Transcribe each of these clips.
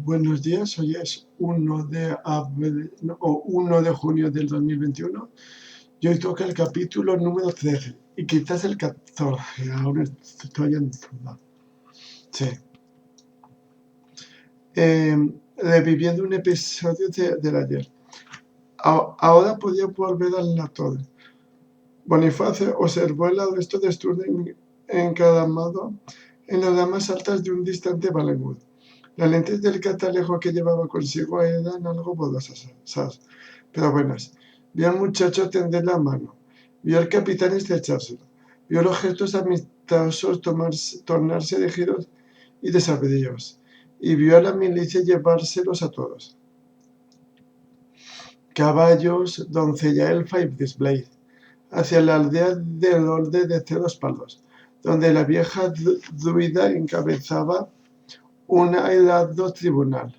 Buenos días, hoy es 1 de abril, no, o 1 de junio del 2021 y hoy toca el capítulo número 13 y quizás el 14, ahora estoy en duda. Sí. Reviviendo un episodio del ayer. Ahora podía volver a la torre. Bonifacio observó el arresto de Sturden encaramado en las ramas altas de un distante Valenwood. Las lentes del catalejo que llevaba consigo eran algo borrosas, pero buenas. Vio al muchacho tender la mano, vio al capitán estrechárselo, vio los gestos amistosos tornarse rígidos y desabridos, y vio a la milicia llevárselos a todos. Caballos, doncella elfa y Blade, hacia la aldea del Orde de Ceros Pardos, donde la vieja druida encabezaba un airado tribunal.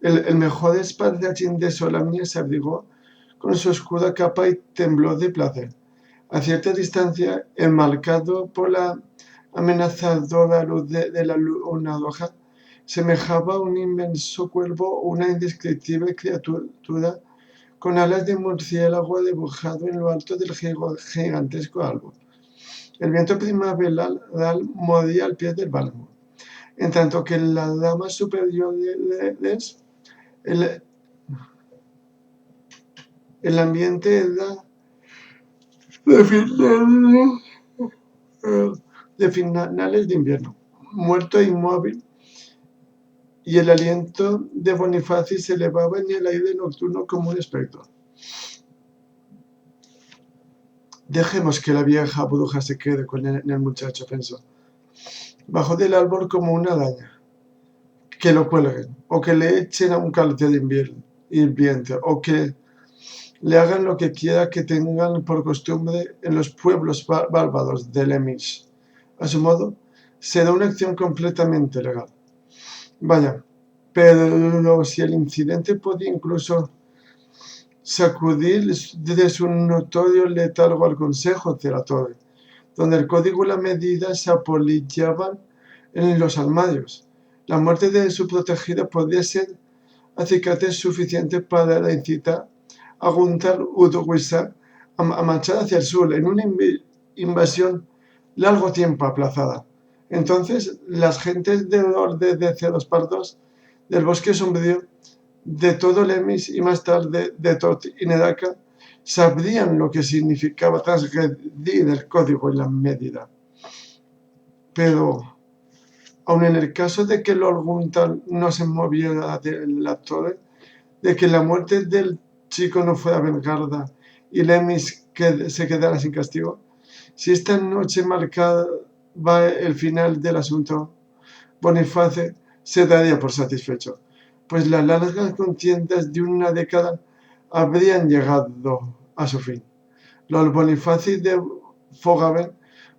El mejor espadachín de Solamnia se abrigó con su oscura capa y tembló de placer. A cierta distancia, enmarcado por la amenazadora luz de la luna roja, semejaba un inmenso cuervo o una indescriptible criatura con alas de murciélago dibujado en lo alto del gigantesco árbol. El viento primaveral movía al pie del Valenwood, en tanto que en las ramas superiores el ambiente era de finales de invierno, muerto e inmóvil, y el aliento de Bonifacio se elevaba en el aire nocturno como un espectro. Dejemos que la vieja bruja se quede con el muchacho, pensó. Bajó del árbol como una araña. Que lo cuelguen, o que le echen a un calcio de hirviente, o que le hagan lo que quiera que tengan por costumbre en los pueblos bárbaros de Lemish. A su modo, será una acción completamente legal. Vaya, pero si el incidente podía incluso sacudir de su notorio letargo al Consejo de la Torre, donde el código y la medida se apolillaban en los armarios. La muerte de su protegida podría ser acicate suficiente para incitar a Gunther Udwisa a marchar hacia el sur en una invasión largo tiempo aplazada. Entonces, las gentes del Orden de Ceros Pardos, del Bosque Sombrío, de todo Lemis y más tarde de Tot y Nedaka, sabrían lo que significaba transgredir el código y la medida. Pero, aun en el caso de que Lord Gunther no se moviera de la torre, de que la muerte del chico no fuera vengada y Lemis se quedara sin castigo, si esta noche marcaba el final del asunto, Boniface se daría por satisfecho, pues las largas contiendas de una década habrían llegado a su fin. Lord Boniface de Fogaven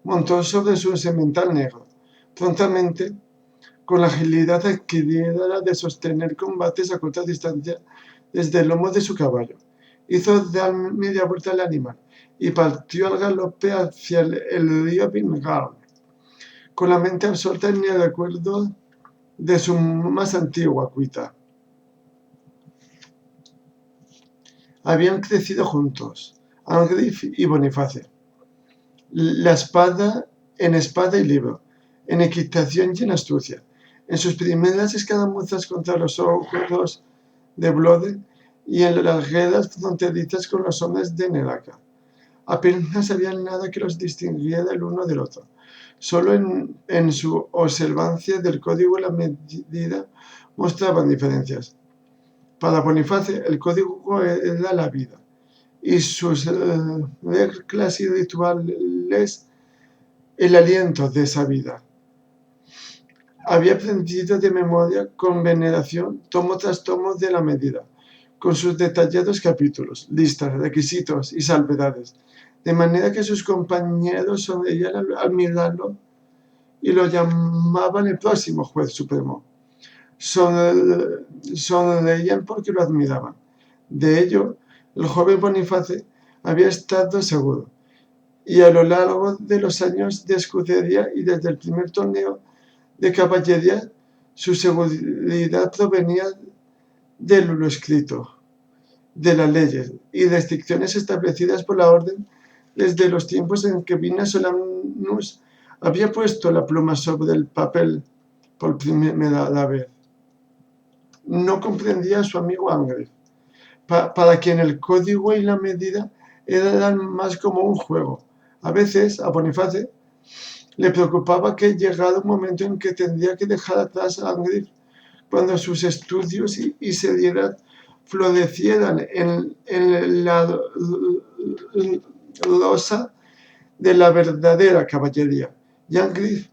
montó sobre su semental negro, prontamente, con la agilidad adquirida de sostener combates a corta distancia desde el lomo de su caballo. Hizo dar media vuelta al animal y partió al galope hacia el río Vingar, con la mente absorta en el recuerdo de su más antigua cuita. Habían crecido juntos, Angriff y Boniface, la espada y libro, en equitación y en astucia. En sus primeras escaramuzas contra los ojos de Blode y en las guerras fronterizas con los hombres de Nedaka. Apenas había nada que los distinguiera el uno del otro. Solo en su observancia del código y la medida mostraban diferencias. Para Boniface, el código era la vida, y sus reglas y rituales el aliento de esa vida. Había aprendido de memoria con veneración tomo tras tomo de la medida, con sus detallados capítulos, listas, requisitos y salvedades, de manera que sus compañeros sonreían al mirarlo y lo llamaban el próximo juez supremo. Sonreían porque lo admiraban. De ello, el joven Boniface había estado seguro, y a lo largo de los años de escudería y desde el primer torneo de caballería, Su seguridad provenía de lo escrito, de las leyes y restricciones establecidas por la orden desde los tiempos en que Vina Solamnus había puesto la pluma sobre el papel por primera vez. No comprendía a su amigo Angry, para quien el código y la medida eran más como un juego. A veces, a Boniface le preocupaba que llegara un momento en que tendría que dejar atrás a Angry cuando sus estudios y seriedad florecieran en la losa de la verdadera caballería. Jan Griff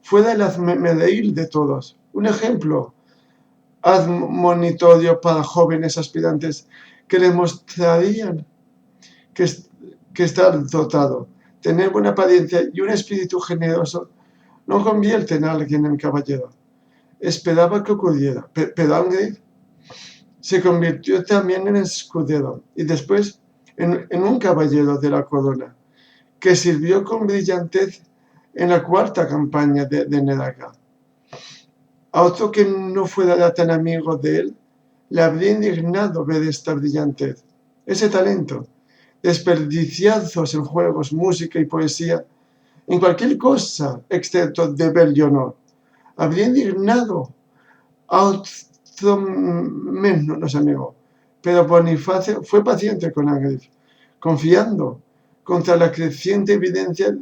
fue el hazmereír de todos, un ejemplo admonitorio para jóvenes aspirantes que demostrarían que estar dotado, tener buena paciencia y un espíritu generoso no convierten a alguien en caballero. Esperaba que ocurriera, pero Angry se convirtió también en escudero y después en un caballero de la corona, que sirvió con brillantez en la cuarta campaña de Neraka. A otro que no fuera tan amigo de él, le habría indignado ver esta brillantez, ese talento, desperdiciados en juegos, música y poesía, en cualquier cosa excepto deber y honor. Habría indignado a otro menos amigo, pero Bonifacio fue paciente con Agrif, confiando contra la creciente evidencia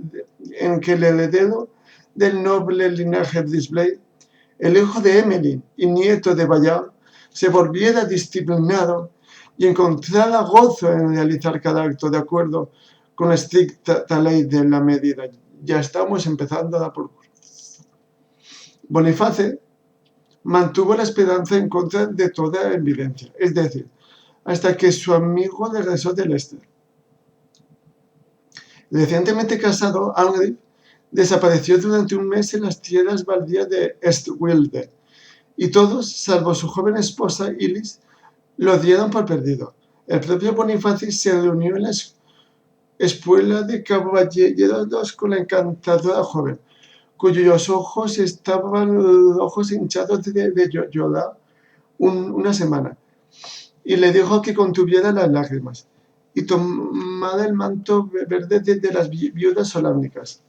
en que el heredero del noble linaje Brisbane, el hijo de Emily y nieto de Bayard, se volviera disciplinado y encontrara gozo en realizar cada acto de acuerdo con la estricta ley de la medida. Ya estamos empezando a dar por culo. Boniface mantuvo la esperanza en contra de toda evidencia, es decir, hasta que su amigo regresó del este. Recientemente casado, Algrif desapareció durante un mes en las tierras baldías de Estwilde, y todos, salvo su joven esposa Ilis, lo dieron por perdido. El propio Bonifacio se reunió en la escuela de caballeros con la encantadora joven, cuyos ojos estaban ojos hinchados de llorar una semana, y le dijo que contuviera las lágrimas y tomara el manto verde de las viudas solámnicas.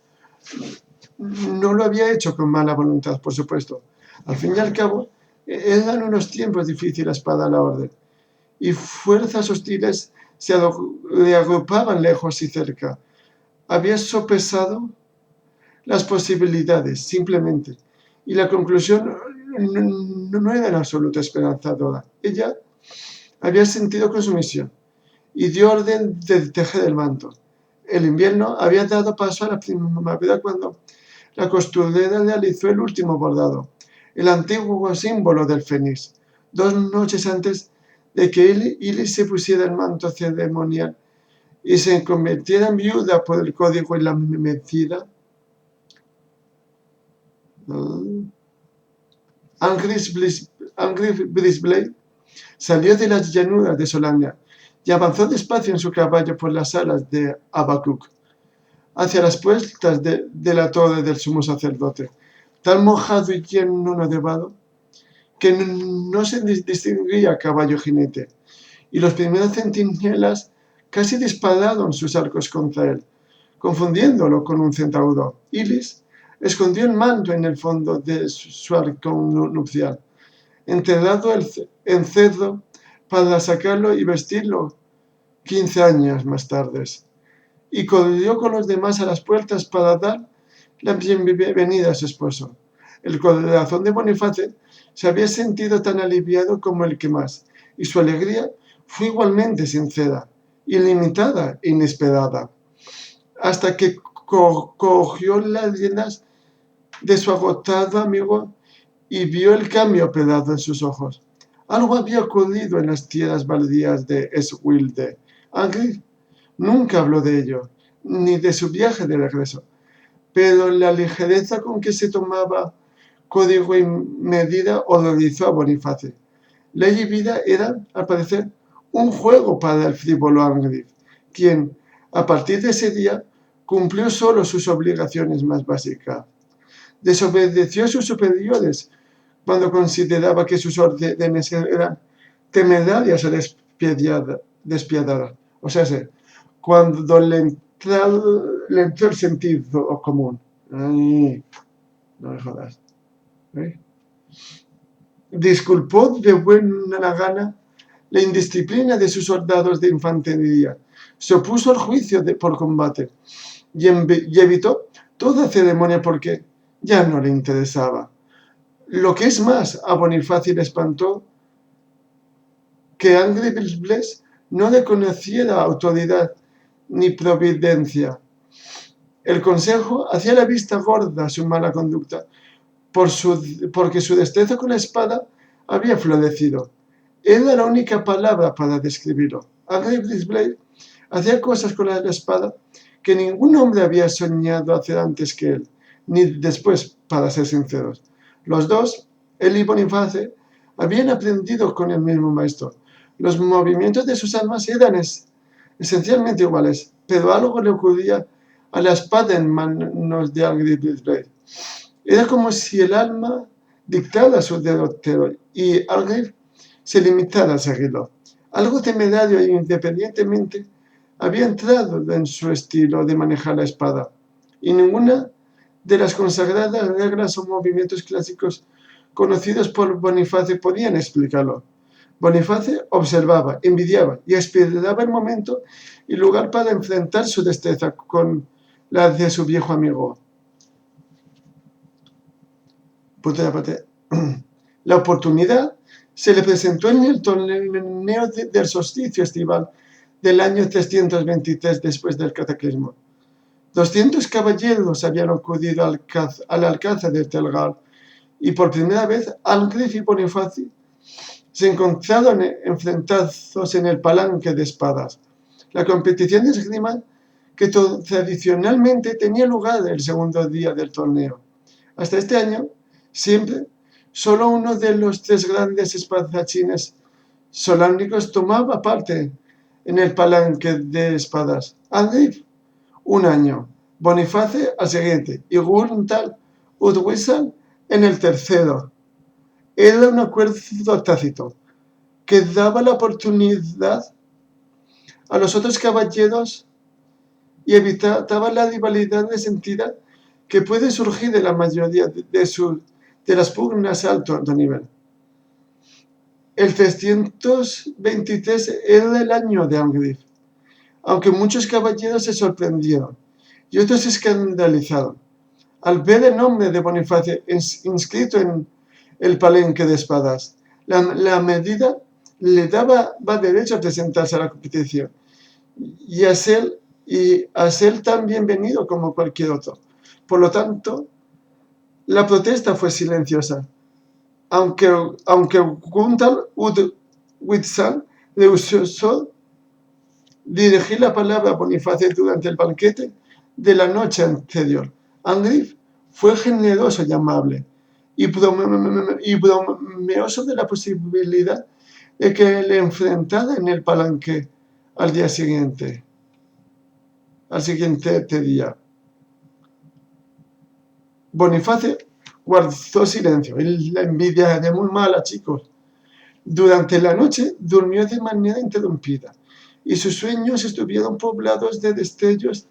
No lo había hecho con mala voluntad, por supuesto. Al fin y al cabo, eran unos tiempos difíciles para la orden, y fuerzas hostiles se agrupaban lejos y cerca. Había sopesado las posibilidades, simplemente, y la conclusión no era en absoluto esperanzadora. Ella había sentido con su misión y dio orden de tejer el manto. El invierno había dado paso a la primavera cuando la costurera realizó el último bordado, el antiguo símbolo del fénix, 2 noches antes de que Ilis se pusiera el manto ceremonial y se convirtiera en viuda por el código y la medida. Angry Brisbane salió de las llanuras de Solania y avanzó despacio en su caballo por las alas de Habacuc, hacia las puertas de la torre del sumo sacerdote, tan mojado y lleno de nevado que no se distinguía caballo jinete, y los primeros centinelas casi dispararon sus arcos contra él, confundiéndolo con un centauro. Ilis escondió el manto en el fondo de su arco nupcial, enterrado en cedro para sacarlo y vestirlo 15 años más tarde, y corrió con los demás a las puertas para dar la bienvenida a su esposo. El corazón de Boniface se había sentido tan aliviado como el que más, y su alegría fue igualmente sincera, ilimitada e inesperada, hasta que cogió las riendas de su agotado amigo y vio el cambio operado en sus ojos. Algo había ocurrido en las tierras baldías de Eswilde. Angry nunca habló de ello, ni de su viaje de regreso, pero la ligereza con que se tomaba código y medida horrorizó a Boniface. Ley y vida eran, al parecer, un juego para el frívolo Angry, quien, a partir de ese día, cumplió solo sus obligaciones más básicas. Desobedeció a sus superiores cuando consideraba que sus órdenes eran temerarias o despiadadas. O sea, cuando le entró el sentido común. Ay, no me jodas. ¿Eh? Disculpó de buena gana la indisciplina de sus soldados de infantería, se opuso al juicio por combate y evitó toda ceremonia porque ya no le interesaba. Lo que es más, a Bonifacio le espantó que Angles no le conociera autoridad ni providencia. El consejo hacía la vista gorda su mala conducta, porque su destreza con la espada había florecido. Era la única palabra para describirlo. Angles hacía cosas con la espada que ningún hombre había soñado hacer antes que él, ni después, para ser sinceros. Los dos, él y Boniface, habían aprendido con el mismo maestro. Los movimientos de sus armas eran esencialmente iguales, pero algo le ocurría a la espada en manos de Angles. Era como si el alma dictara su derrotero y Angles se limitara a seguirlo. Algo temerario e independientemente había entrado en su estilo de manejar la espada, y ninguna de las consagradas reglas o movimientos clásicos conocidos por Boniface podían explicarlo. Boniface observaba, envidiaba y esperaba el momento y lugar para enfrentar su destreza con la de su viejo amigo. La oportunidad se le presentó en el torneo del solsticio estival del año 323 después del cataclismo. 200 caballeros habían acudido al alcázar de Telgar y por primera vez Angles y Bonifacio se encontraron enfrentados en el palanque de espadas. La competición de esgrima que tradicionalmente tenía lugar el segundo día del torneo. Hasta este año, siempre, solo uno de los tres grandes espadachines solámnicos tomaba parte en el palanque de espadas. Angles, un año, Boniface al siguiente y Gunther Udwisal en el tercero. Era un acuerdo tácito que daba la oportunidad a los otros caballeros y evitaba la rivalidad resentida que puede surgir de la mayoría de las pugnas a alto nivel. El 323 era el año de Angles, aunque muchos caballeros se sorprendieron y otros se escandalizaron al ver el nombre de Bonifacio inscrito en el palenque de espadas. La medida le daba derecho a presentarse a la competición y a ser tan bienvenido como cualquier otro. Por lo tanto, la protesta fue silenciosa, aunque Gunther Udwisal rehusó dirigir la palabra a Bonifacio durante el banquete de la noche anterior. Angles fue generoso y amable, y bromeó sobre la posibilidad de que le enfrentara en el palanque al siguiente día. Bonifacio guardó silencio. La envidia era muy mala, chicos. Durante la noche durmió de manera interrumpida, y sus sueños estuvieron poblados de destellos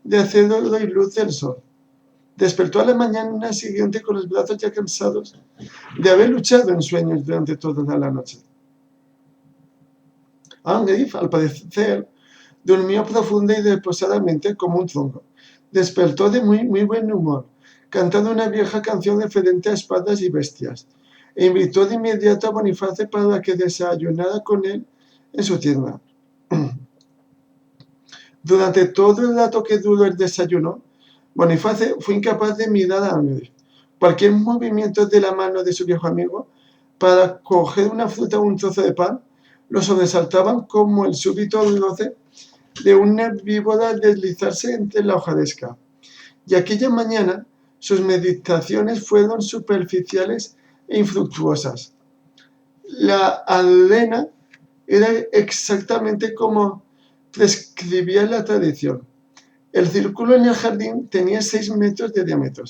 de acero y luz del sol. Despertó a la mañana siguiente con los brazos ya cansados de haber luchado en sueños durante toda la noche. Angles, al parecer, durmió profunda y reposadamente como un tronco. Despertó de muy buen humor, cantando una vieja canción referente a espadas y bestias, e invitó de inmediato a Boniface para que desayunara con él en su tienda. Durante todo el rato que duró el desayuno, Boniface fue incapaz de mirar a Angles. Cualquier movimiento de la mano de su viejo amigo para coger una fruta o un trozo de pan lo sobresaltaban como el súbito roce de una víbora deslizarse entre la hojarasca. Y aquella mañana sus meditaciones fueron superficiales e infructuosas. La arena era exactamente como prescribía la tradición. El círculo en el jardín tenía 6 metros de diámetro,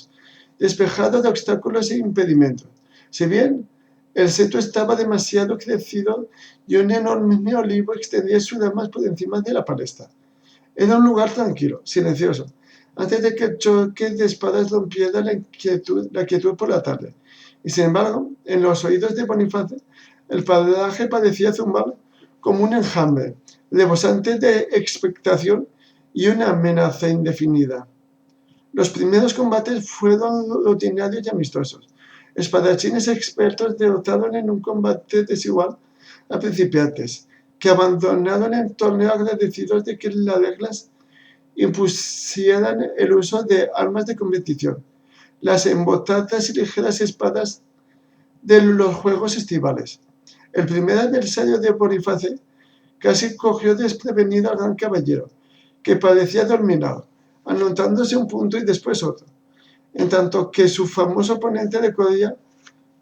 despejado de obstáculos e impedimentos. Si bien el seto estaba demasiado crecido y un enorme olivo extendía sus ramas por encima de la palestra. Era un lugar tranquilo, silencioso, antes de que el choque de espadas rompiera la quietud por la tarde. Y sin embargo, en los oídos de Boniface, el paraje parecía zumbar como un enjambre, rebosante de expectación y una amenaza indefinida. Los primeros combates fueron rutinarios y amistosos. Espadachines expertos derrotaron en un combate desigual a principiantes, que abandonaron el torneo agradecidos de que las reglas impusieran el uso de armas de competición, las embotadas y ligeras espadas de los juegos estivales. El primer adversario de Boniface casi cogió desprevenido al gran caballero, que parecía dominado, anotándose un punto y después otro, en tanto que su famoso oponente le corría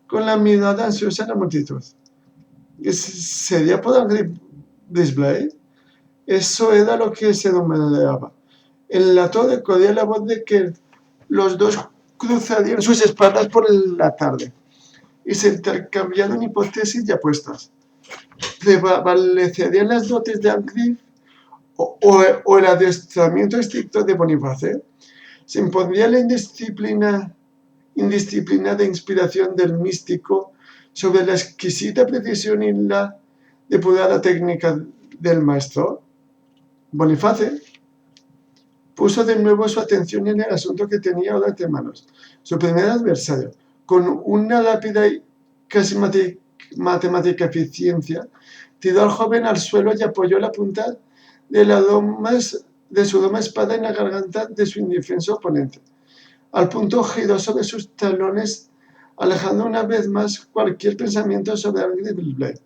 con la mirada ansiosa a la multitud. ¿Sería por el display? Eso era lo que se rumoreaba. En la torre corría la voz de que los dos cruzarían sus espadas por la tarde y se intercambiaron hipótesis y apuestas. ¿Prevalecerían las dotes de Angrif o el adiestramiento estricto de Boniface? ¿Se impondría la indisciplinada inspiración del místico sobre la exquisita precisión y la depurada técnica del maestro? Boniface puso de nuevo su atención en el asunto que tenía ahora entre manos. Su primer adversario, con una rápida y casi matemática eficiencia, tiró al joven al suelo y apoyó la punta de su doma espada en la garganta de su indefenso oponente. Al punto giró sobre sus talones, alejando una vez más cualquier pensamiento sobre Angry Blade,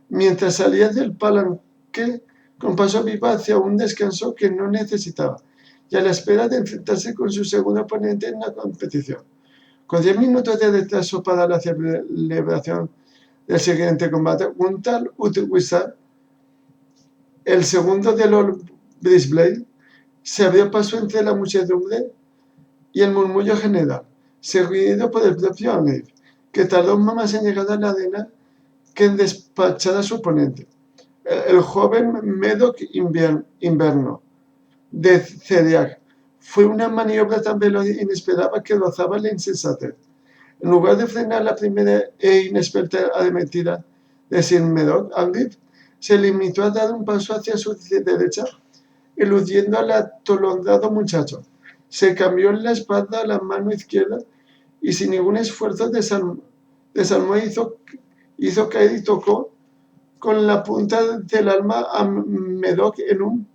mientras salía del palanque con paso vivo hacia un descanso que no necesitaba, y a la espera de enfrentarse con su segundo oponente en la competición. Con 10 minutos de retraso para la celebración del siguiente combate, un tal Utwisa, el segundo de Lord Brisblade, se abrió paso entre la muchedumbre y el murmullo general, seguido por el propio Angrif, que tardó más en llegar a la arena que en despachar a su oponente. El joven Medoc Inverno, de Zodiac, fue una maniobra tan veloz e inesperada que rozaba la insensatez. En lugar de frenar la primera e inexperta arremetida de Sir Medoc, Angrif se limitó a dar un paso hacia su derecha, eludiendo al atolondrado muchacho. Se cambió la espada a la mano izquierda y sin ningún esfuerzo desarmó hizo caer y tocó con la punta del arma a Medoc en un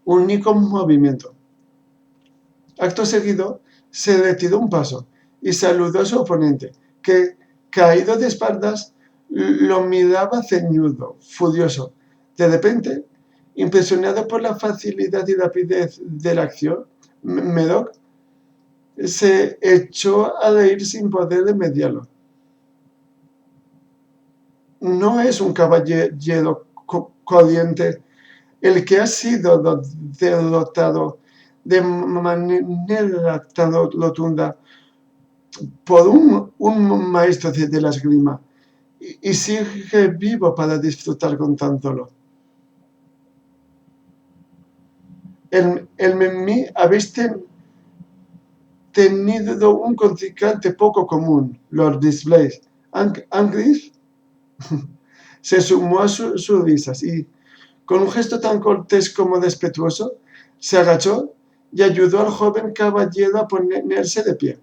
único movimiento. Acto seguido, se retiró un paso y saludó a su oponente, que, caído de espaldas, lo miraba ceñudo, furioso. De repente, impresionado por la facilidad y rapidez de la acción, Medoc se echó a reír sin poder remediarlo. No es un caballero corriente el que ha sido derrotado de manera tan rotunda por un maestro de la esgrima y sigue vivo para disfrutar contándolo. En mí habéis tenido un contrincante poco común, Lord Displays. Angrif se sumó a sus risas y, con un gesto tan cortés como respetuoso, se agachó y ayudó al joven caballero a ponerse de pie.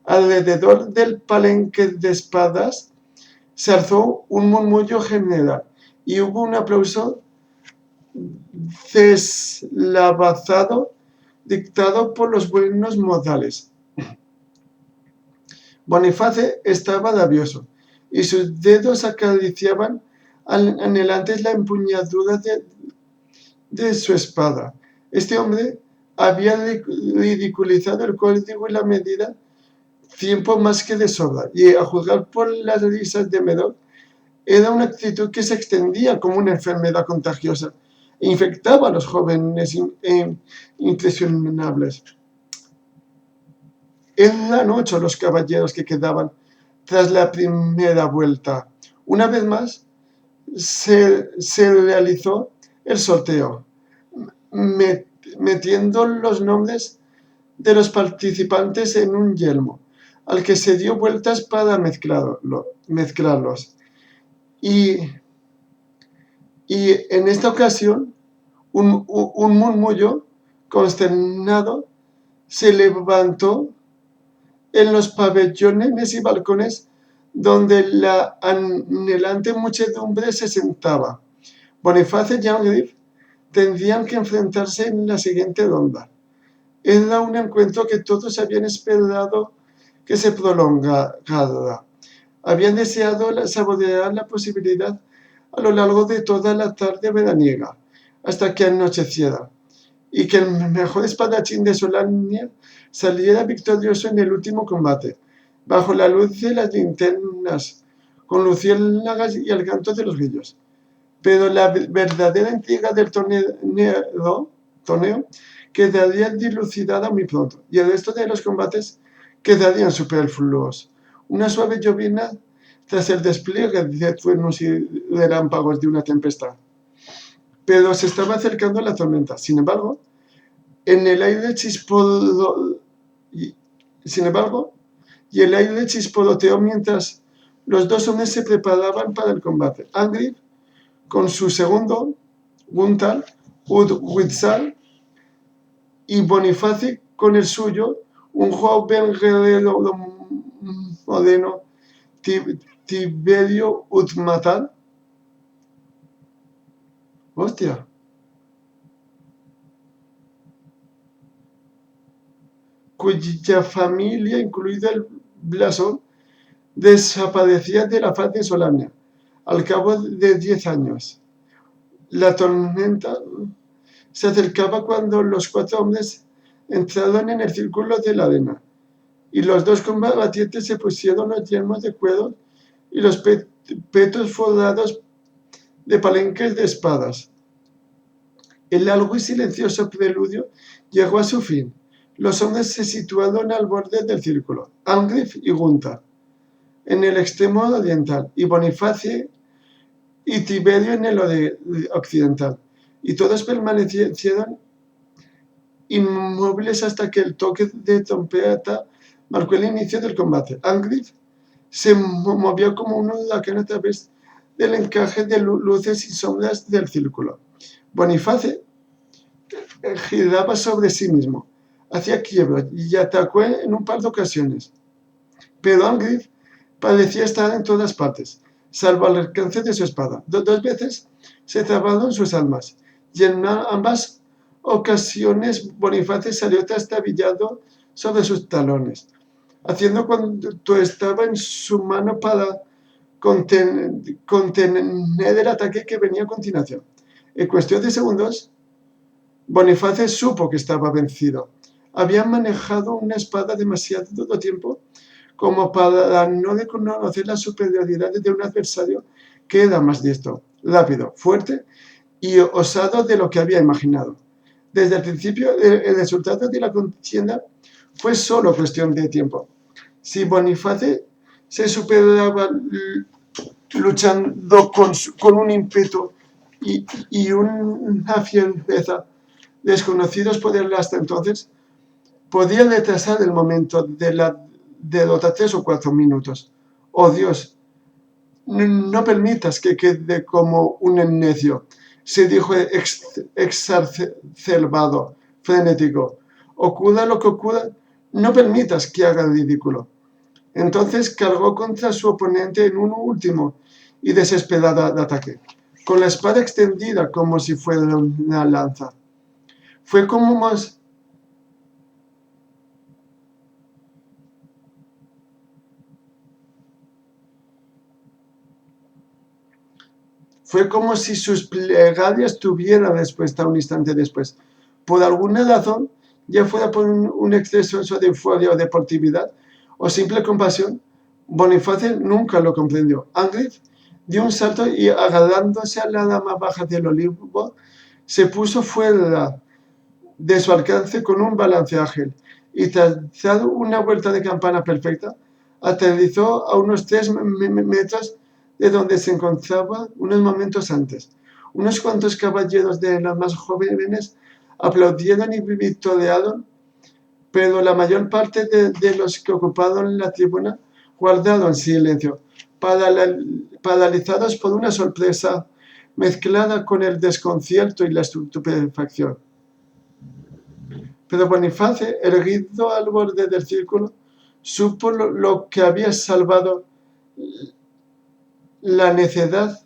Alrededor del palenque de espadas se alzó un murmullo general y hubo un aplauso deslavazado dictado por los buenos modales. Boniface estaba rabioso y sus dedos acariciaban anhelantes la empuñadura de su espada. Este hombre había ridiculizado el código y la medida tiempo más que de sobra, y a juzgar por las risas de Medoc, era una actitud que se extendía como una enfermedad contagiosa e infectaba a los jóvenes impresionables. Eran 8 los caballeros que quedaban tras la primera vuelta. Una vez más se realizó el sorteo, metiendo los nombres de los participantes en un yelmo, al que se dio vueltas para mezclarlos. Y en esta ocasión, un murmullo consternado se levantó en los pabellones y balcones donde la anhelante muchedumbre se sentaba. Boniface y Angriff tendrían que enfrentarse en la siguiente ronda. Era un encuentro que todos habían esperado que se prolongara. Habían deseado saborear la posibilidad a lo largo de toda la tarde veraniega, hasta que anocheciera, y que el mejor espadachín de Solania saliera victorioso en el último combate, bajo la luz de las linternas, con luciérnagas y el canto de los grillos. Pero la verdadera intriga del torneo quedaría dilucidada muy pronto, y el resto de los combates quedarían superfluos. Una suave llovizna tras el despliegue de truenos y relámpagos de una tempestad. Pero se estaba acercando la tormenta. Sin embargo, el aire chisporoteó mientras los dos hombres se preparaban para el combate. Angriff con su segundo, Gunther Udwitzel, y Boniface con el suyo, un joven guerrero moderno, Tiberio Utmatal. Hostia. Cuya familia, incluido el blasón, desaparecía de la faz de Solania al cabo de 10 años. La tormenta se acercaba cuando los 4 hombres entraron en el círculo de la arena, y los 2 combatientes se pusieron los yelmos de cuero y los petos forrados de palenques de espadas. El largo y silencioso preludio llegó a su fin. Los hombres se situaron al borde del círculo, Angriff y Gunther en el extremo oriental, y Boniface y Tiberio en el occidental, y todos permanecieron inmóviles hasta que el toque de trompeta marcó el inicio del combate. Angriff se movió como un huracán a través del encaje de luces y sombras del círculo. Boniface giraba sobre sí mismo, hacía quiebros y atacó en un par de ocasiones. Pero Angriff parecía estar en todas partes, salvo al alcance de su espada. 2 veces se trabaron sus armas, y en ambas ocasiones Boniface salió trastabillado sobre sus talones, haciendo cuanto estaba en su mano para contener el ataque que venía a continuación. En cuestión de segundos, Boniface supo que estaba vencido. Había manejado una espada demasiado tiempo como para no reconocer la superioridad de un adversario que era más diestro, rápido, fuerte y osado de lo que había imaginado. Desde el principio, el resultado de la contienda fue solo cuestión de tiempo. Si Boniface se superaba luchando con un ímpetu y una fiereza desconocidos por él hasta entonces, podía retrasar el momento de la derrota 3 o 4 minutos. Oh Dios, no permitas que quede como un necio, se dijo exacerbado, frenético. Ocurra lo que ocurra, no permitas que haga el ridículo. Entonces cargó contra su oponente en un último y desesperado ataque, con la espada extendida como si fuera una lanza. Fue como si sus plegarias tuvieran respuesta un instante después. Por alguna razón, ya fuera por un exceso de euforia o deportividad, o simple compasión, Boniface nunca lo comprendió. Angriff dio un salto y, agarrándose a la rama baja del olivo, se puso fuera de su alcance con un balance ágil, y tras dar una vuelta de campana perfecta, aterrizó a unos 3 metros de donde se encontraba unos momentos antes. Unos cuantos caballeros de los más jóvenes aplaudieron y victoriaron, pero la mayor parte de los que ocuparon la tribuna guardaron silencio, paralizados por una sorpresa mezclada con el desconcierto y la estupefacción. Pero Boniface, erguido al borde del círculo, supo lo que había salvado la necedad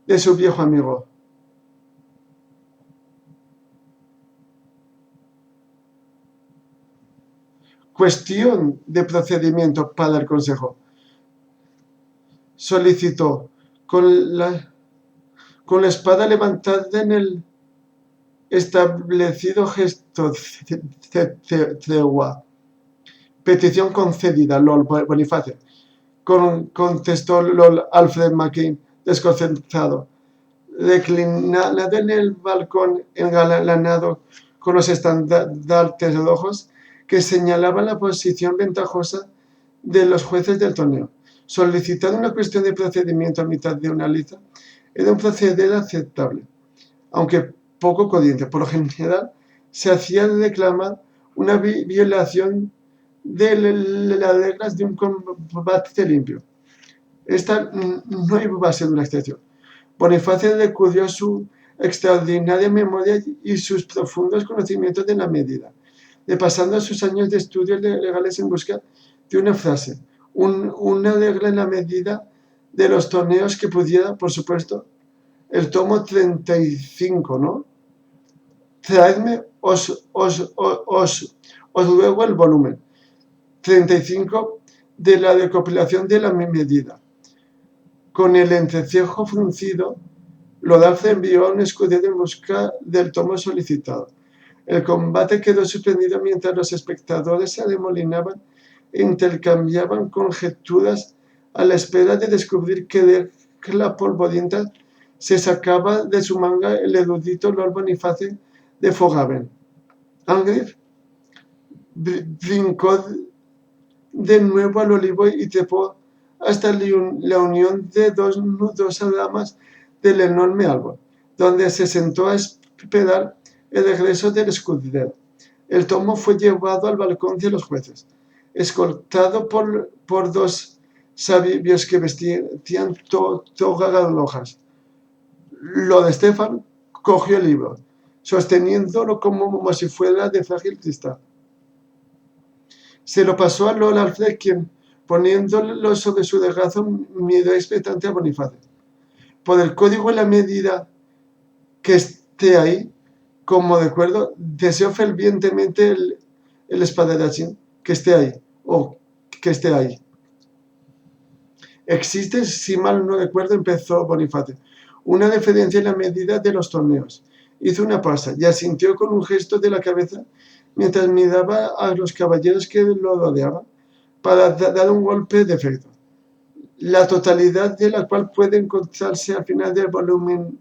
de su viejo amigo. Cuestión de procedimiento para el consejo. Solicitó con la espada levantada en el establecido gesto tregua. Petición concedida, Lord Boniface, contestó Lord Alfred McKay, desconcertado. Reclinado en el balcón engalanado con los estandartes rojos que señalaban la posición ventajosa de los jueces del torneo. Solicitar una cuestión de procedimiento a mitad de una liza era un proceder aceptable, aunque poco corriente. Por lo general, se hacía reclamar una violación de las reglas de un combate limpio. Esta no iba a ser una excepción. Bonifacio recurrió a su extraordinaria memoria y sus profundos conocimientos de la medida, repasando sus años de estudios legales en busca de una frase, una regla en la medida de los torneos que pudiera, por supuesto, el tomo 35, ¿no? Traedme, os ruego el volumen 35 de la recopilación de la medida. Con el entrecejo fruncido, Lodalce envió a un escudero en busca del tomo solicitado. El combate quedó suspendido mientras los espectadores se arremolinaban e intercambiaban conjeturas a la espera de descubrir qué regla polvorienta se sacaba de su manga el erudito Lord Boniface de Fogaven. Angriff brincó de nuevo al olivo y trepó hasta la unión de dos nudosas ramas del enorme árbol, donde se sentó a esperar el regreso del escudero. El tomo fue llevado al balcón de los jueces, escoltado por dos sabios que vestían togas rojas. Lord Stefan cogió el libro, sosteniéndolo como si fuera de frágil cristal. Se lo pasó a Lord Alfred, quien, poniéndolo sobre su regazo, miró expectante a Boniface. Por el código en la medida que esté ahí, como recuerdo, deseo fervientemente el espadachín que esté ahí, o que esté ahí. Existe, si mal no recuerdo, empezó Boniface, una diferencia en la medida de los torneos. Hizo una pausa y asintió con un gesto de la cabeza mientras miraba a los caballeros que lo rodeaban para dar un golpe de efecto, la totalidad de la cual puede encontrarse al final del volumen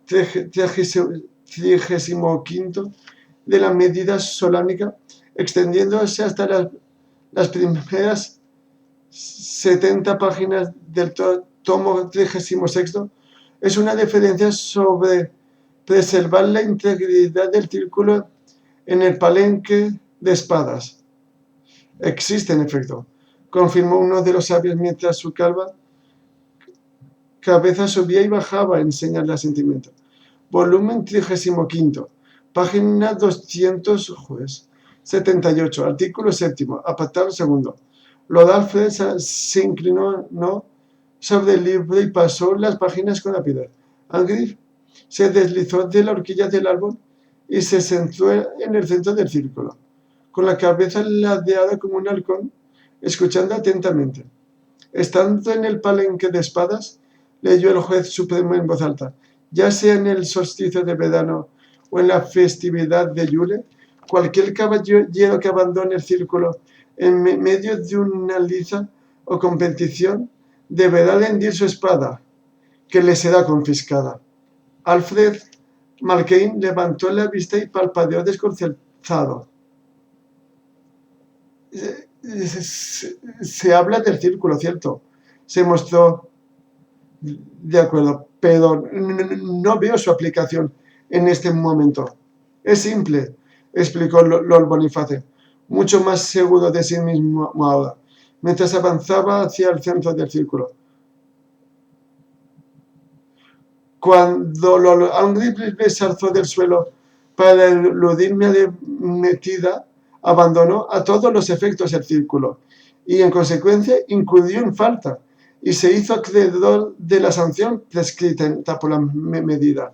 35 de la medida solánica, extendiéndose hasta las primeras 70 páginas del tomo 36. Es una diferencia sobre preservar la integridad del círculo en el palenque de espadas. Existe, en efecto, confirmó uno de los sabios mientras su calva cabeza subía y bajaba en señal de asentimiento. Volumen 35, página 278, artículo 7, apartado 2. Lord Alfred se inclinó sobre el libro y pasó las páginas con rapidez. Angriff se deslizó de la horquilla del árbol y se sentó en el centro del círculo, con la cabeza ladeada como un halcón, escuchando atentamente. Estando en el palenque de espadas, leyó el juez supremo en voz alta. Ya sea en el solsticio de verano o en la festividad de Yule, cualquier caballero que abandone el círculo en medio de una liza o competición deberá rendir su espada, que le será confiscada. Alfred Malkain levantó la vista y palpadeó desconcertado. se habla del círculo, ¿cierto? Se mostró de acuerdo, pero no veo su aplicación en este momento. Es simple, explicó Lord Boniface, mucho más seguro de sí mismo ahora, mientras avanzaba hacia el centro del círculo. Cuando Lord Anglip se alzó del suelo para eludirme de metida, abandonó a todos los efectos el círculo y en consecuencia incurrió en falta y se hizo acreedor de la sanción prescrita por la medida.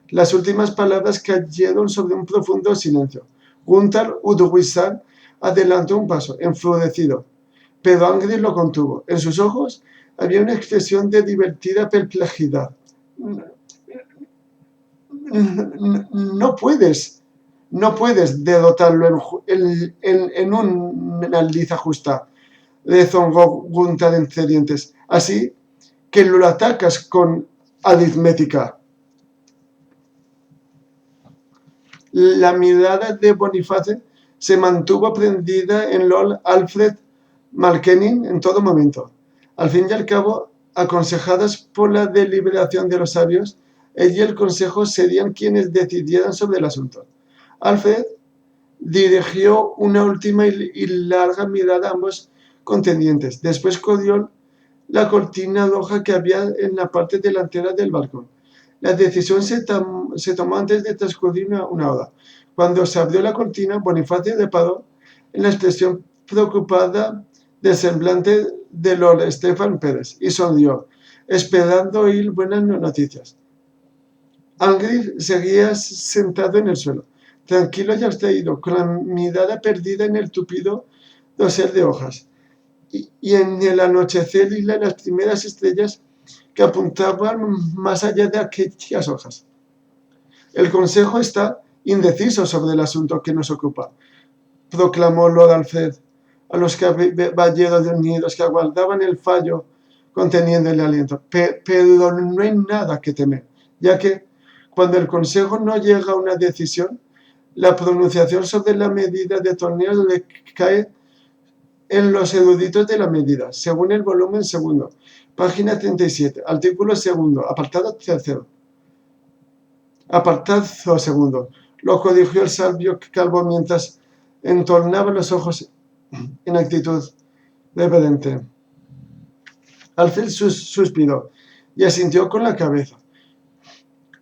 Las últimas palabras cayeron sobre un profundo silencio. Gunther Udwisar adelantó un paso, enfurecido, pero Angry lo contuvo. En sus ojos había una expresión de divertida perplejidad. No puedes derrotarlo en una liza justa, rezongó Gunther entre dientes. Así que lo atacas con aritmética. La mirada de Boniface se mantuvo prendida en Lord Alfred Mackenzieff en todo momento. Al fin y al cabo, aconsejadas por la deliberación de los sabios, ella y el consejo serían quienes decidieran sobre el asunto. Alfred dirigió una última y larga mirada a ambos contendientes. Después corrió la cortina roja que había en la parte delantera del balcón. La decisión se tomó antes de transcurrir una hora. Cuando se abrió la cortina, Bonifacio reparó en la expresión preocupada del semblante de Lord Stephen Pérez y sonrió, esperando oír buenas noticias. Angry seguía sentado en el suelo, tranquilo y abstraído, con la mirada perdida en el tupido dosel de hojas. Y en el anochecer y las primeras estrellas que apuntaban más allá de aquellas hojas. El Consejo está indeciso sobre el asunto que nos ocupa, proclamó Lord Alfred a los caballeros unidos que aguardaban el fallo conteniendo el aliento. Pero no hay nada que temer, ya que cuando el Consejo no llega a una decisión, la pronunciación sobre la medida de torneos le cae en los eruditos de la medida, según el volumen segundo, página 37, artículo segundo, apartado tercero. Apartado segundo. Lo corrigió el sabio calvo mientras entornaba los ojos en actitud reverente. Alfred suspiró y asintió con la cabeza.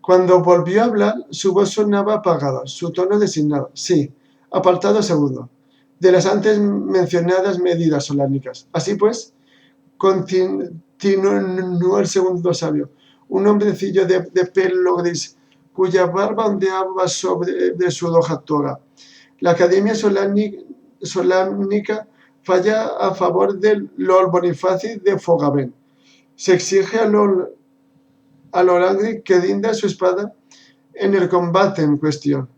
Cuando volvió a hablar, su voz sonaba apagada, su tono designado. Sí, apartado segundo. De las antes mencionadas medidas solánicas. Así pues, continuó el segundo sabio, un hombrecillo de pelo gris, cuya barba ondeaba sobre su roja toga. La Academia Solánica falla a favor del Lord Boniface de Foghaven. Se exige a Lord Angry que rinda su espada en el combate en cuestión.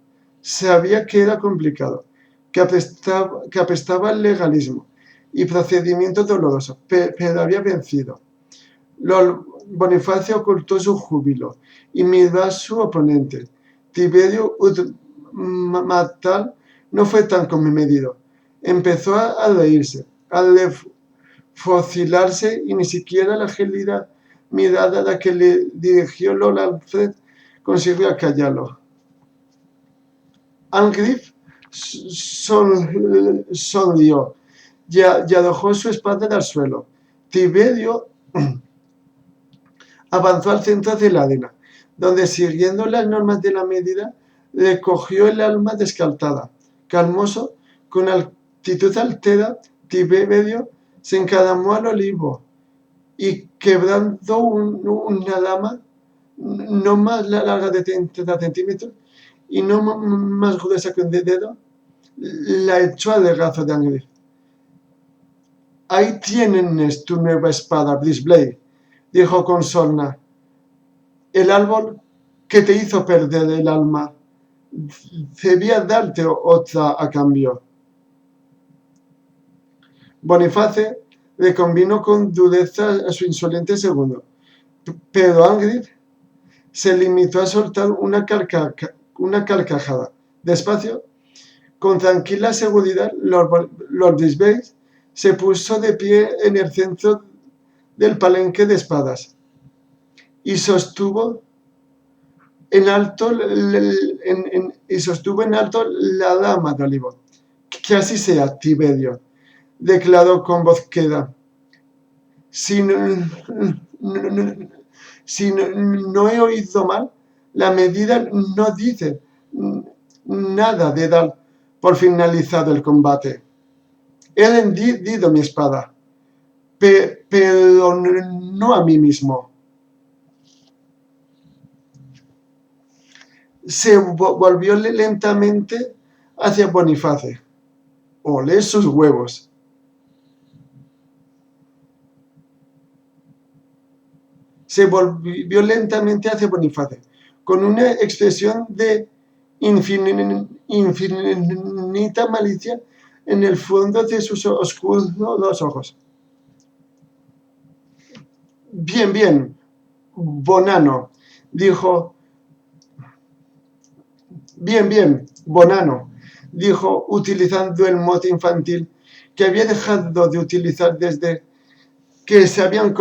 Sabía que era complicado, que apestaba el legalismo y procedimiento doloroso, pero había vencido. Lord Bonifacio ocultó su júbilo y miró a su oponente. Tiberio Matal no fue tan comedido. Empezó a reírse, a focilarse y ni siquiera la gélida mirada a la que le dirigió Lord Alfred consiguió acallarlo. Angriff sonrió y arrojó su espada al suelo. Tiberio avanzó al centro de la arena, donde, siguiendo las normas de la medida, recogió el alma descartada. Calmoso, con actitud altera, Tiberio se encaramó al olivo y, quebrando una rama no más larga de 30 centímetros y no más gruesa que un dedo, la echó al regazo de Angriff. Ahí tienes tu nueva espada, Brisblade, dijo con sorna. El árbol que te hizo perder el alma debía darte otra a cambio. Boniface le convino con dureza a su insolente segundo, pero Angriff se limitó a soltar una carcajada. Despacio, Con tranquila seguridad, Lord Brisbane se puso de pie en el centro del palenque de espadas y sostuvo en alto la dama de olivo. Que así sea, Tiberio, declaró con voz queda. Si no he oído mal, la medida no dice nada de dar por finalizado el combate. He rendido mi espada, pero no a mí mismo. Se volvió lentamente hacia Boniface. Olé sus huevos. Se volvió lentamente hacia Boniface, con una expresión de infinita malicia en el fondo de sus oscuros ojos. Bien, Bonano, dijo. Bien, Bonano, dijo, utilizando el mote infantil que había dejado de utilizar desde que se habían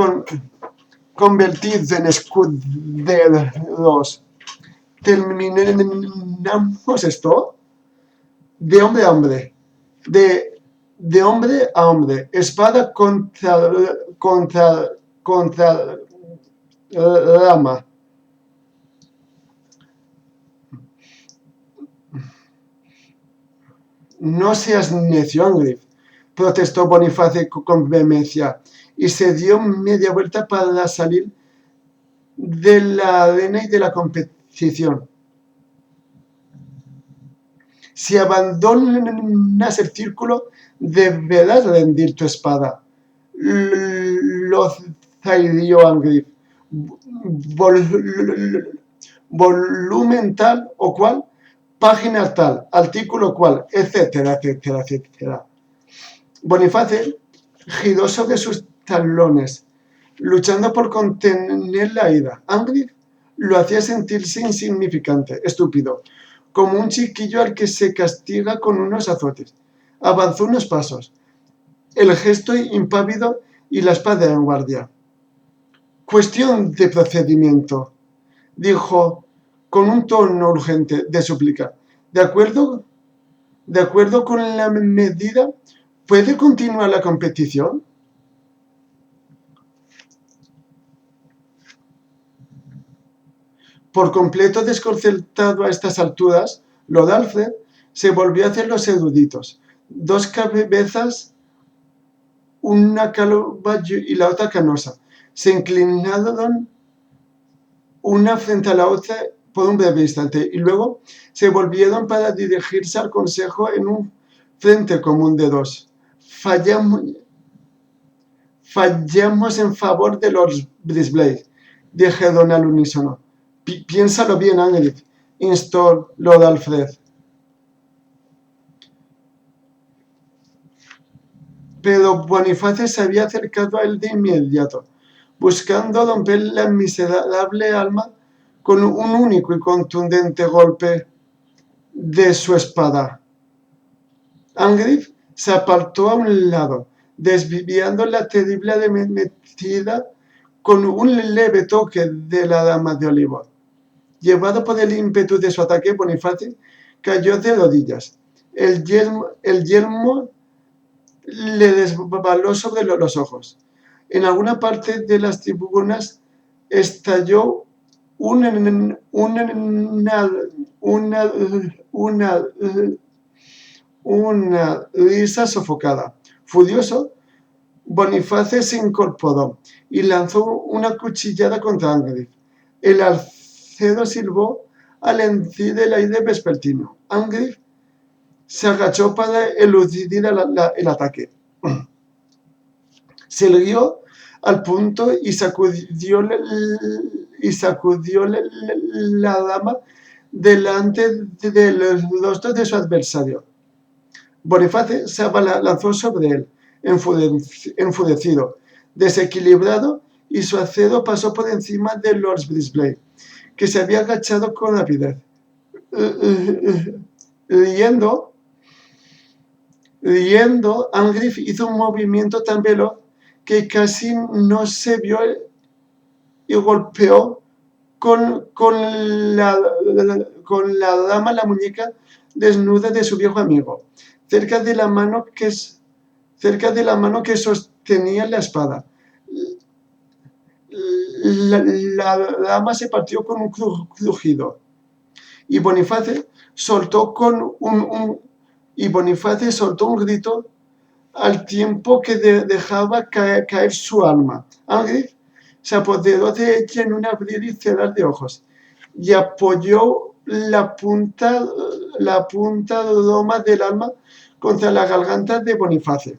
convertido en escuderos. ¿Terminamos esto? De hombre a hombre, de hombre a hombre, espada contra rama. No seas necio, Angry, protestó Boniface con vehemencia, y se dio media vuelta para salir de la arena y de la competición. Si abandonas el círculo, deberás rendir tu espada. Lo zahidió Angry. Volumen tal o cual, página tal, artículo cual, etcétera. Boniface giró sobre sus talones, luchando por contener la ira. Angry lo hacía sentirse insignificante, estúpido, como un chiquillo al que se castiga con unos azotes. Avanzó unos pasos, el gesto impávido y la espada en guardia. Cuestión de procedimiento, dijo con un tono urgente de súplica. ¿De acuerdo con la medida? ¿Puede continuar la competición? Por completo desconcertado a estas alturas, Lord Alfred se volvió hacia los eruditos. Dos cabezas, una calva y la otra canosa, se inclinaron una frente a la otra por un breve instante y luego se volvieron para dirigirse al consejo en un frente común de dos. Fallamos en favor de Lord Brisbane, dijeron al unísono. Piénsalo bien, Angry, instó Lord Alfred. Pero Boniface se había acercado a él de inmediato, buscando romper la miserable alma con un único y contundente golpe de su espada. Angry se apartó a un lado, desviando la terrible arremetida con un leve toque de la dama de olivo. Llevado por el ímpetu de su ataque, Boniface cayó de rodillas. El yelmo le desbaló sobre los ojos. En alguna parte de las tribunas estalló una risa sofocada. Furioso, Boniface se incorporó y lanzó una cuchillada contra Angry. El arcero silbó al hendir el aire vespertino. Angry se agachó para eludir el ataque. Se irguió al punto y sacudió la dama delante del rostro de su adversario. Boniface se abalanzó sobre él, enfurecido, desequilibrado, y su acero pasó por encima de Lord Brisbane, que se había agachado con rapidez. Riendo, Riendo, Angriff hizo un movimiento tan veloz que casi no se vio y golpeó con la dama la muñeca desnuda de su viejo amigo, cerca de la mano que sostenía la espada. La dama se partió con un crujido y Boniface soltó un grito al tiempo que dejaba caer su alma. Angriff se apoderó de ella en un abrir y cerrar de ojos y apoyó la punta doma del alma contra la garganta de Boniface,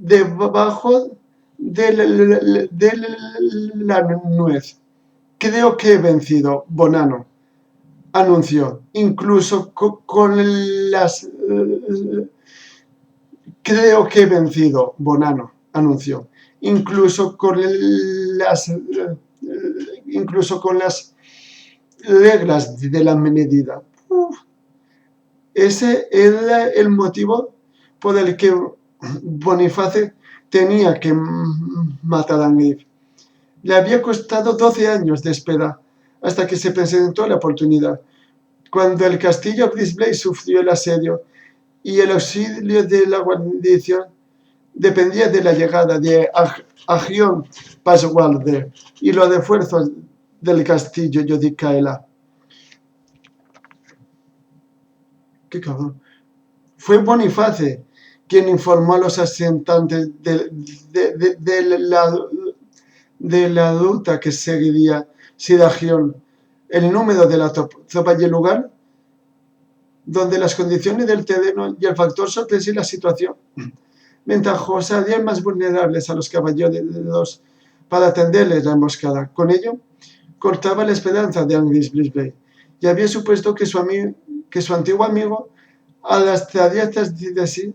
debajo de la nuez. Creo que he vencido, Bonanno, anunció, incluso con las... Creo que he vencido, Bonanno, anunció, incluso con las reglas de la medida. Ese era el motivo por el que Boniface tenía que matar a Angriff. Le había costado 12 años de espera hasta que se presentó la oportunidad. Cuando el castillo Blisblade sufrió el asedio y el auxilio de la guarnición dependía de la llegada de Agion Paswalder y los refuerzos del castillo Yodicaela. ¡Qué cabrón! Fue Boniface quien informó a los asentantes de la ruta que seguiría Sidagion, el número de la tropa y el lugar donde las condiciones del terreno y el factor sorpresa y la situación ventajosa harían más vulnerables a los caballeros para tenderles la emboscada. Con ello, cortaba la esperanza de Angriff Blisblade y había supuesto que su antiguo amigo arrastraría tras de sí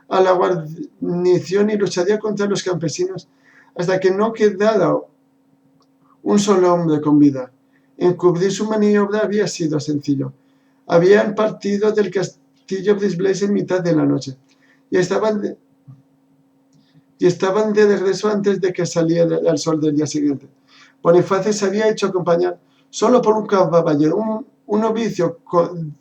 a la guarnición y lucharía contra los campesinos hasta que no quedara un solo hombre con vida. Encubrir su maniobra había sido sencillo. Habían partido del castillo Blisblade en mitad de la noche y estaban de regreso antes de que saliera el sol del día siguiente. Boniface se había hecho acompañar solo por un caballero, un novicio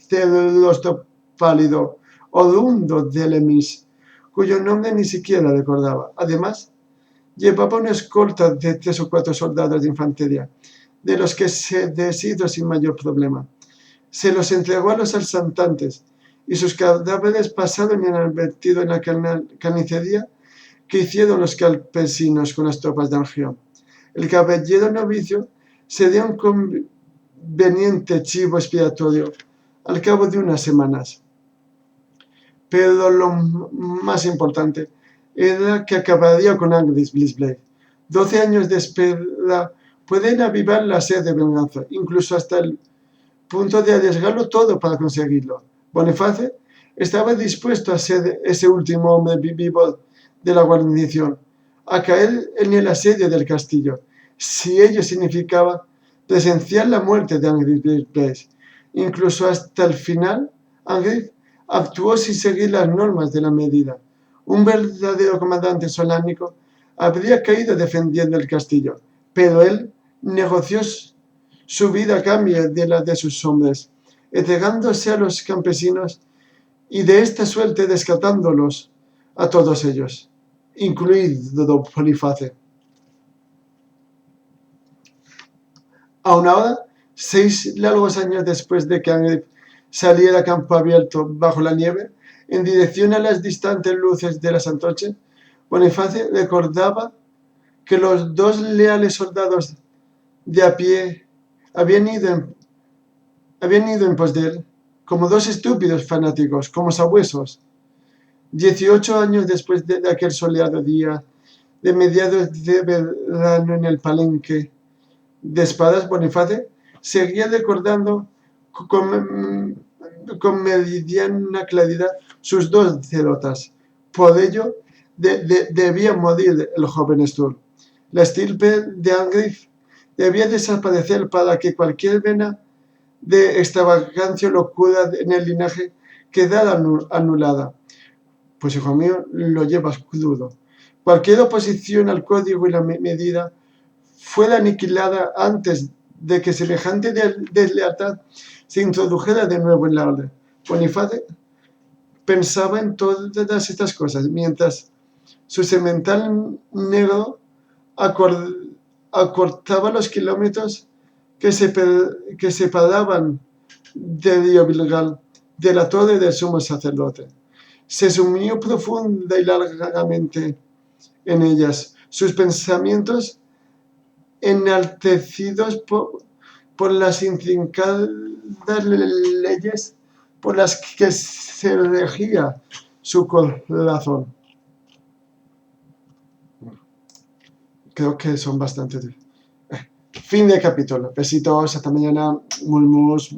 de rostro pálido, Odundo de Lemis, cuyo nombre ni siquiera recordaba. Además, llevaba una escolta de 3 o 4 soldados de infantería, de los que se deshizo sin mayor problema. Se los entregó a los asaltantes y sus cadáveres pasaron inadvertidos en la carnicería que hicieron los campesinos con las tropas de Angión. El caballero novicio se dio un conveniente chivo expiatorio al cabo de unas semanas. Pero lo más importante era que acabaría con Angriff Blisblade. 12 años de espera pueden avivar la sed de venganza, incluso hasta el punto de arriesgarlo todo para conseguirlo. Boniface estaba dispuesto a ser ese último hombre vivo de la guarnición, a caer en el asedio del castillo, si ello significaba presenciar la muerte de Angriff Blisblade. Incluso hasta el final, Angriff actuó sin seguir las normas de la medida. Un verdadero comandante solánico habría caído defendiendo el castillo, pero él negoció su vida a cambio de la de sus hombres, entregándose a los campesinos y de esta suerte rescatándolos a todos ellos, incluido Boniface. Aún ahora, 6 largos años después de que Angriff saliera a campo abierto bajo la nieve, en dirección a las distantes luces de las antorchas, Boniface recordaba que los 2 leales soldados de a pie habían ido en pos de él, como 2 estúpidos fanáticos, como sabuesos. 18 años después de aquel soleado día de mediados de verano en el palenque de espadas, Boniface seguía recordando con meridiana claridad sus 2 derrotas. Por ello, debía morir el joven Sturm. La estirpe de Angriff debía desaparecer para que cualquier vena de extravagancia o locura en el linaje quedara anulada. pues hijo mío, lo llevas crudo. Cualquier oposición al código y la medida fue aniquilada antes de que semejante deslealtad se introdujera de nuevo en la orden. Bonifacio pensaba en todas estas cosas, mientras su semental negro acortaba los kilómetros que separaban de Diobilgal de la torre del sumo sacerdote. Se sumió profunda y largamente en ellas. Sus pensamientos, enaltecidos por las intrincadas leyes por las que se regía su corazón. Creo que son bastante... Fin de capítulo. Besitos, hasta mañana. Mulmus.